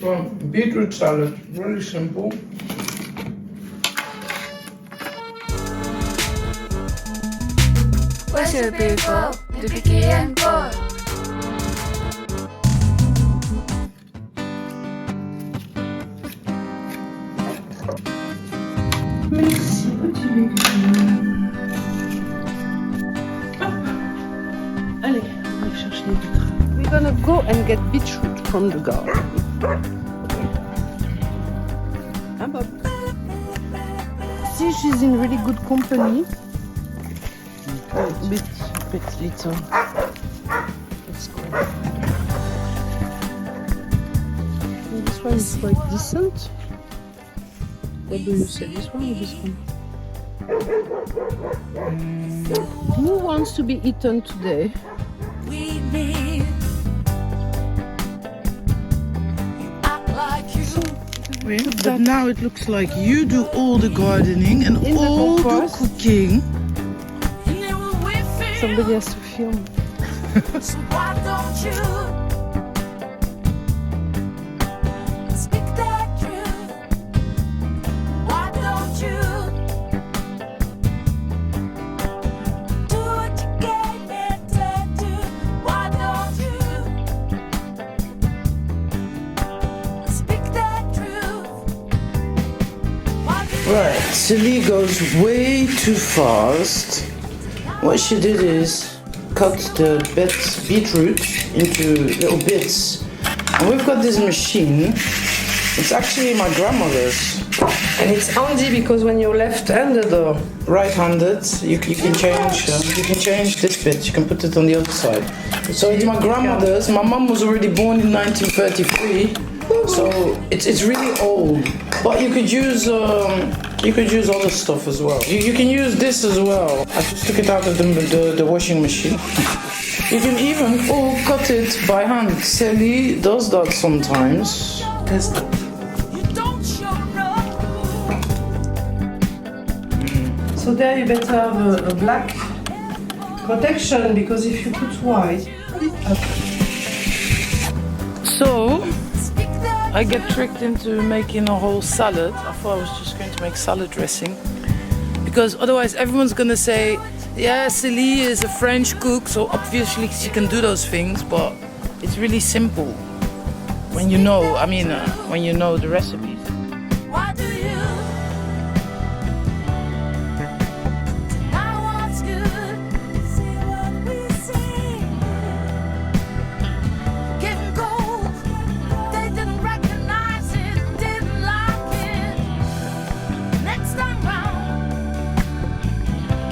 for beetroot salad. Really simple. What's your people? The Picky and Paul. Merci, petit bébé. Allez, on va chercher les beetroots. We're gonna go and get beetroot from the garden. Ah, Bob. See, she's in really good company. A bit little. Let's go. And this one is quite decent. What do you say, this one or this one? Who wants to be eaten today? But now it looks like you do all the gardening and In all the the cooking. Somebody has to film. So why don't you speak that truth? Why don't you do what you came here to do? Why don't you speak that truth? Why do you Right, Cély goes way too fast. What she did is cut the beetroot into little bits. And we've got this machine. It's actually my grandmother's. And it's handy because when you're left-handed or Right-handed, you can change this bit. You can put it on the other side. So it's my grandmother's. My mum was already born in 1933, so it's really old. But you could use other stuff as well. You can use this as well. I just took it out of the washing machine. You can even cut it by hand. Cély does that sometimes. don't show up? so there you better have a black protection because if you put white. So I get tricked into making a whole salad. I thought I was just going to make salad dressing because otherwise everyone's gonna say, yeah, Cély is a French cook, so obviously she can do those things, but it's really simple when you know, when you know the recipes. Why do you deny what's good? See what we see. Give 'em gold. They didn't recognize it, didn't like it. Next time round,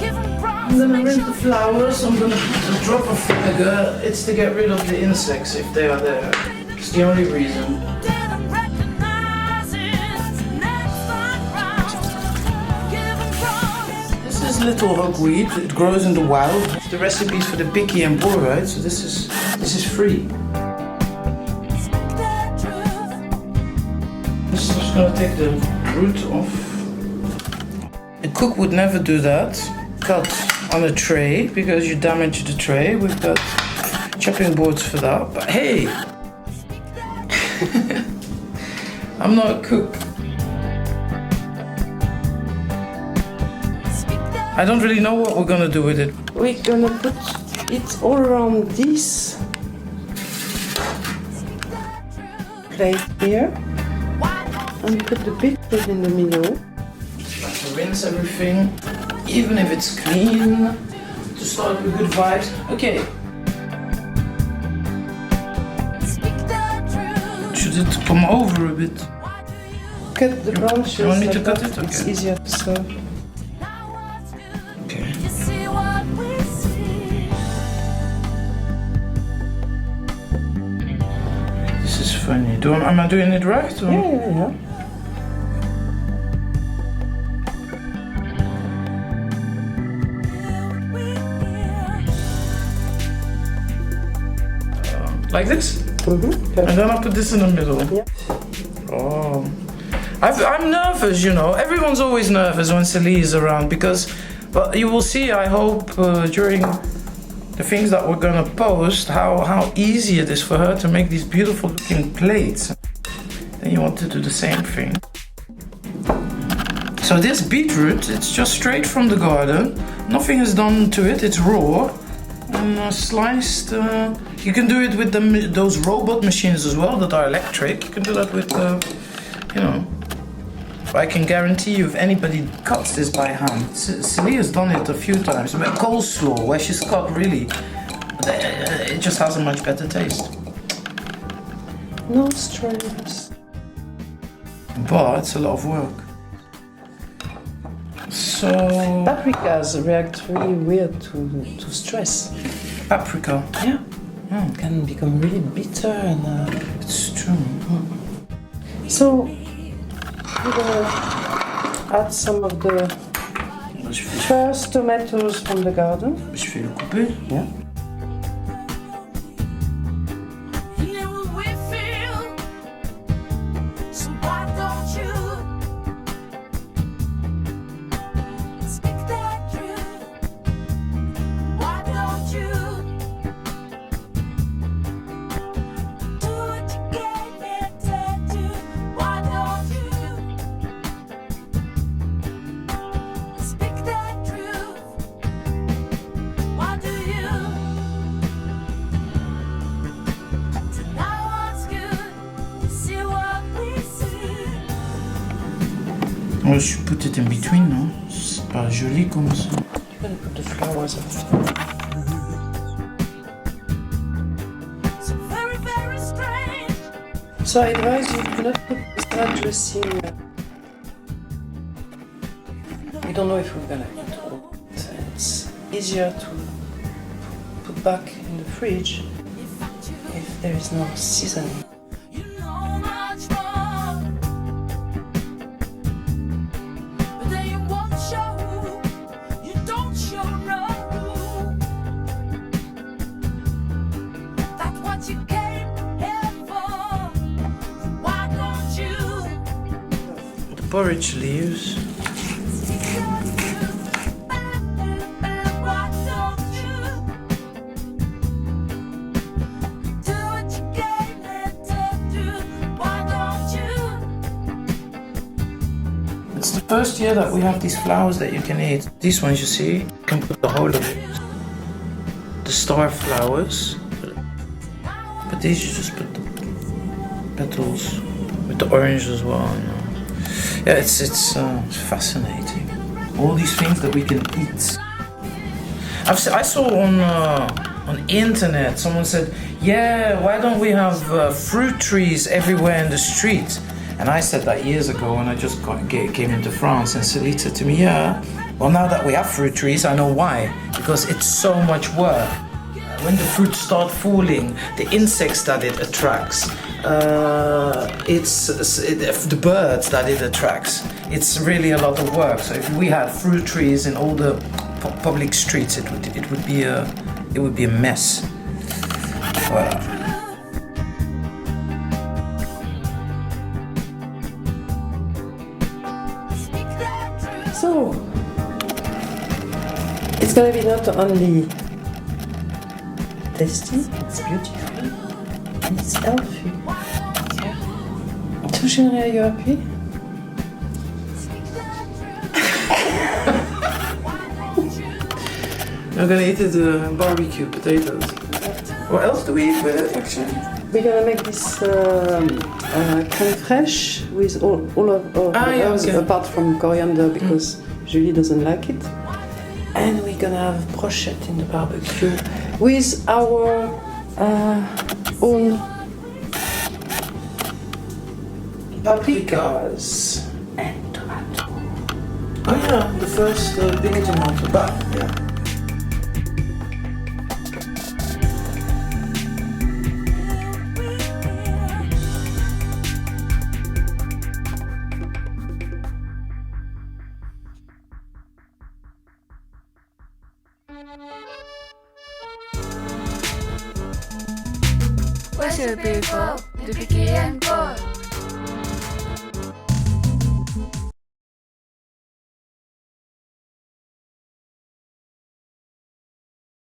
give 'em bronze. I'm gonna Make rinse sure the flowers. I'm gonna put a drop of vinegar. It's to get rid of the insects if they are there. It's the only reason. didn't recognize it. Next time round, give 'em bronze. This is little hogweed. It grows in the wild. The recipe's for the picky and poor, right? So this is free. Speak that truth. This is just gonna take the root off. A cook would never do that. Cut on a tray because you damage the tray. We've got chopping boards for that. But hey, I'm not a cook. I don't really know what we're gonna do with it. We're gonna put it all around this plate here and put the beetroot in the middle. Like to rinse everything, even if it's clean, to start with good vibes. Okay, Speak that truth. should it come over a bit? Cut the branches. You want me to like cut that. it? It's Okay. easier to serve. Now what's good? Okay. You see what we see. This is funny. Am I doing it right? Or? Yeah. Like this? Mm-hmm. And then I'll put this in the middle. Yeah. Oh. I'm nervous, you know. Everyone's always nervous when Cély is around because, but you will see, I hope, during the things that we're gonna post, how easy it is for her to make these beautiful looking plates. then you want to do the same thing. So this beetroot, it's just straight from the garden. Nothing is done to it, it's raw. And sliced, you can do it with those robot machines as well that are electric. You can do that with, you know. I can guarantee you if anybody cuts this by hand, Cély has done it a few times. But coleslaw, where she's cut really, it just has a much better taste. No stress. But it's a lot of work. So... Paprikas react really weird to stress. Paprika. Yeah. It can become really bitter and... It's true. So, we're gonna add some of the first tomatoes from the garden. Je vais le couper. Yeah. You know what we feel, so why don't you speak that truth? Why don't you do what you gave me to do? Why don't you speak that truth? Why do you? Now what's good? You see what we see. Oh, je put it in between, non? C'est pas joli comme ça. You can put the flowers after. So very, very strange. So I advise you to not put the salad dressing. We don't know if we're gonna eat all. It's easier to put back in the fridge if there is no seasoning. You know much more, but then you won't show. You don't show no. That's what you came here for. Why don't you The porridge leaves. speak the truth? Why don't you do what you came here to do? Why don't you? It's the first year that we have these flowers that you can eat. These ones you see, you can put the whole of it. The star flowers. But these you just put the petals with the orange as well. You know. Yeah, it's fascinating. All these things that we can eat. I saw on internet someone said, yeah, why don't we have fruit trees everywhere in the street? And I said that years ago when I just came into France, and Cély said to me, yeah, well now that we have fruit trees, I know why. Because it's so much work. When the fruits start falling, the insects that it attracts, the birds that it attracts, it's really a lot of work. So if we had fruit trees in all the public streets, it would be a mess. Voilà. Speak that truth. So, it's gonna be not only tasty, it's beautiful, and it's healthy. So, Shinri, are you happy? I'm gonna eat it barbecue potatoes. What else do we eat with it actually? We're gonna make this crème fraîche with all of herbs okay. apart from coriander because Julie doesn't like it. And we're gonna have brochette in the barbecue with our own paprikas and tomato. Oh yeah, the first big tomato. But yeah. We're so beautiful, the Vicky and Paul.